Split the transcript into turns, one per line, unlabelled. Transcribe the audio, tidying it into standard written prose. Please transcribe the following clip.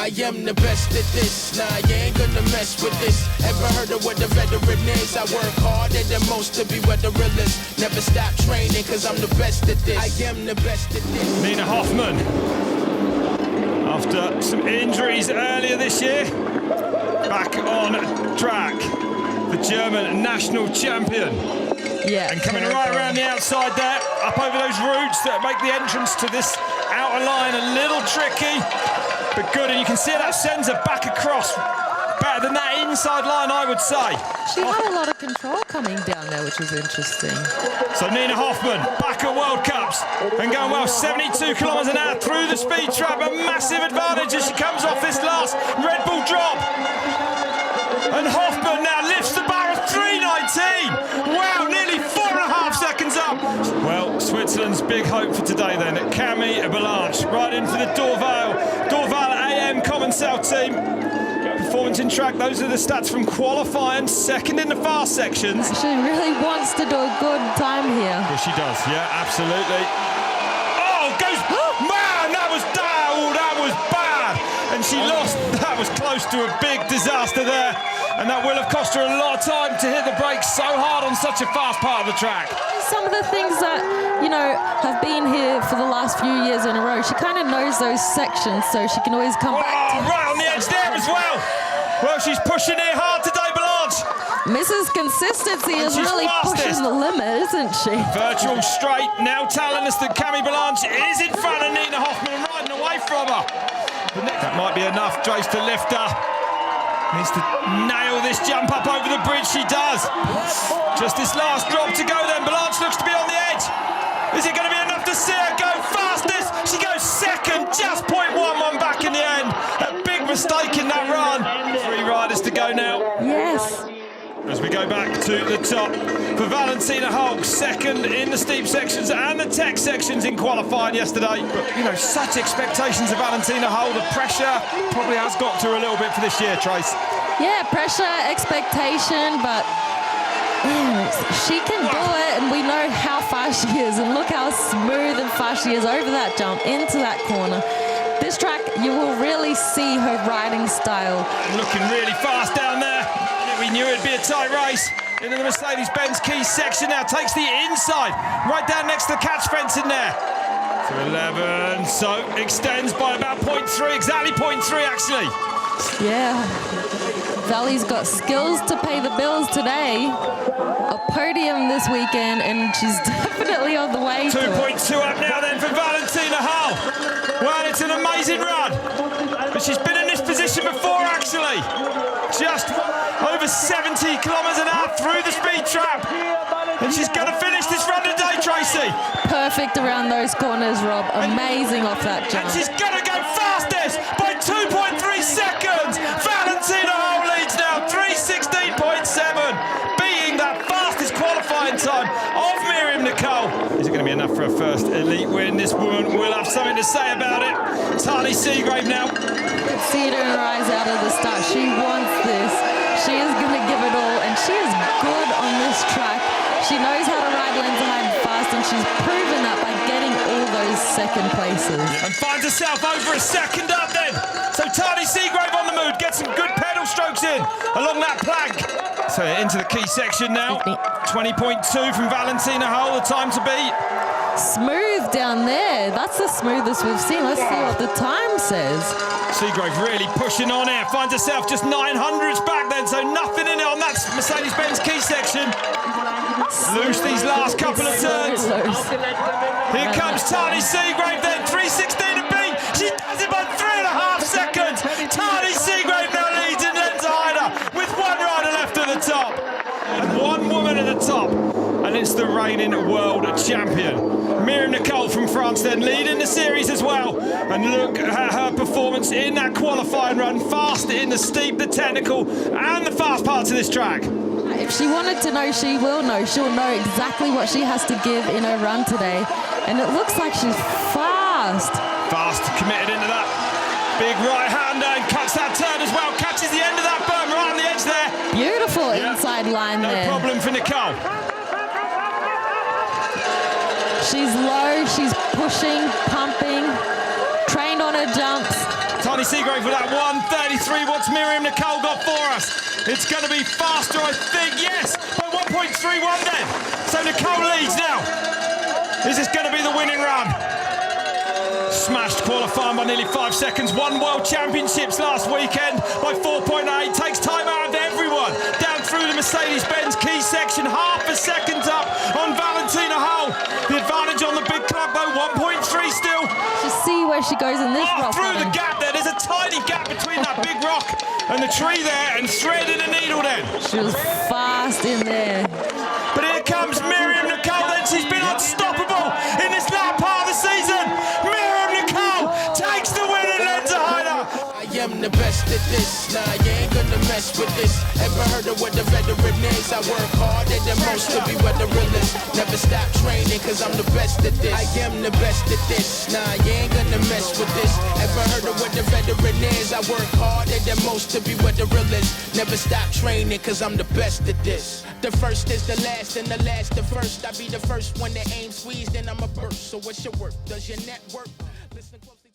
I am the best at this. Nah, you ain't gonna mess with this. Ever heard of what a veteran is? I work harder than most to be what the real is. Never stop training, cause I'm the best at this. I am the best at this.
Nina HOFFMANN, after some injuries earlier this year, back on track. The German national champion.
Yeah.
And coming right around the outside there, up over those roots that make the entrance to this outer line a little tricky, but good. And you can see that sends her back across. Better than that inside line, I would say.
She had a lot of control coming down there, which was interesting.
So Nina HOFFMANN back at World Cups and going well, 72 kilometres an hour through the speed trap. A massive advantage as she comes off this last Red Bull drop. And HOFFMANN now lifts the bar of 3:19. Wow, nearly 4.5 seconds up. Well, Switzerland's big hope for today then at Camille BALANCHE, right in for the Dorval AM Common Cell team. Performance in track, those are the stats from qualifying, second in the fast sections.
She really wants to do a good time here.
Well, she does, yeah, absolutely. Oh, goes, man, that was bad. And she lost, that was close to a big disaster there. And that will have cost her a lot of time to hit the brakes so hard on such a fast part of the track.
Some of the things that, you know, have been here for the last few years in a row, she kind of knows those sections, so she can always come back to.
Right on the edge there as well. Well, she's pushing it hard today, Balanche.
Mrs. Consistency is really pushing the limit, isn't she?
Virtual straight, now telling us that Camille BALANCHE is in front of Nina HOFFMANN and riding away from her. That might be enough, Trace, to lift her. Needs to nail this jump up over the bridge, she does. Just this last drop to go then, Balanche looks to be on the edge. Is it going to be enough to see her go fastest? She goes second, just 0.11 back in the end. A big mistake in that run. 3 riders to go now.
Yes.
As we go back to the top for Valentina Hulk, second in the steep sections and the tech sections in qualifying yesterday. But, you know, such expectations of Valentina Hulk. The pressure probably has got to her a little bit for this year, Trace.
Yeah, pressure, expectation, but she can do it, and we know how fast she is. And look how smooth and fast she is over that jump into that corner. This track, you will really see her riding style.
Looking really fast down there. We knew it'd be a tight race. Into the Mercedes-Benz key section now, takes the inside, right down next to the catch fence in there. To 11, so extends by about 0.3, exactly 0.3 actually.
Yeah, Valley's got skills to pay the bills today. A podium this weekend, and she's definitely on the way to
2.2 up now then for Valentina Hulk. Well, it's an amazing run, but she's been in this position before actually. Just over 70 kilometres an hour through the speed trap. And she's going to finish this run today, Tracy.
Perfect around those corners, Rob. Amazing off that jump.
And she's going to go fastest by 2.3 seconds. Valentina Hulk leads now, 3:16.7, beating that fastest qualifying time of NICOLE. Is it going to be enough for her first elite win? This woman will have something to say about it. Tani Seagrave now.
See her rise out of the start. She wants this. She is going to give it all, and she is good on this track. She knows how to ride Lenzerheide fast, and she's proven that by getting all those second places.
And finds herself over a second up then. So Tani Seagrave on the move, gets some good pedal strokes in along that plank. So into the key section now. 20.2 from Valentina Hulk, the time to beat.
Smooth down there. That's the smoothest we've seen. Let's see what the time says.
Seagrave really pushing on here. Finds herself just 900s back then, so nothing in it on that Mercedes-Benz key section. Loose these last couple of turns. Here comes Tani Seagrave then, 3:16 to beat. She does it by 3.5 seconds. Tani Seagrave now leads in Lenzerheide with 1 rider left at the top. And 1 woman at the top. And it's the reigning world champion. NICOLE from France then leading the series as well. And look at her performance in that qualifying run. Fast in the steep, the technical, and the fast parts of this track.
If she wanted to know, she will know. She'll know exactly what she has to give in her run today. And it looks like she's fast.
Fast, committed into that big right-hander and cuts that turn as well. Catches the end of that berm right on the edge there.
Beautiful inside line there.
No problem for NICOLE.
She's low, she's pushing, pumping, trained on her jumps.
Tani Danny Seagrave with that 1:33. What's Miriam Nicole got for us? It's going to be faster, I think. Yes, by 1.31 then. So Nicole leads now. Is this going to be the winning run? Smashed qualifying by nearly 5 seconds. Won World Championships last weekend by 4.8. Takes time out of everyone. Down through the Mercedes-Benz key section. Half a second up on Valentina Hull. The advantage on the big clock though, 1.3 still.
Just see where she goes in this rock.
Through the gap there. There's a tiny gap between that big rock and the tree there, and threading a needle then.
She was fast in there.
But here comes Miriam Nicole then. She's been unstoppable in this last part of the season. Miriam Nicole takes the win in Lenzerheide.
I am the best at this. Nah, you ain't gonna mess with this. Ever heard of what the veteran is? I work harder than most to be what the real is. Never stop training cause I'm the best at this. I am the best at this. Nah, you ain't gonna mess with this. Ever heard of what the veteran is? I work harder than most to be what the real is. Never stop training cause I'm the best at this. The first is the last and the last the first. I be the first one that aim squeezed and I'm a burst. So what's your work? Does your network? Listen closely.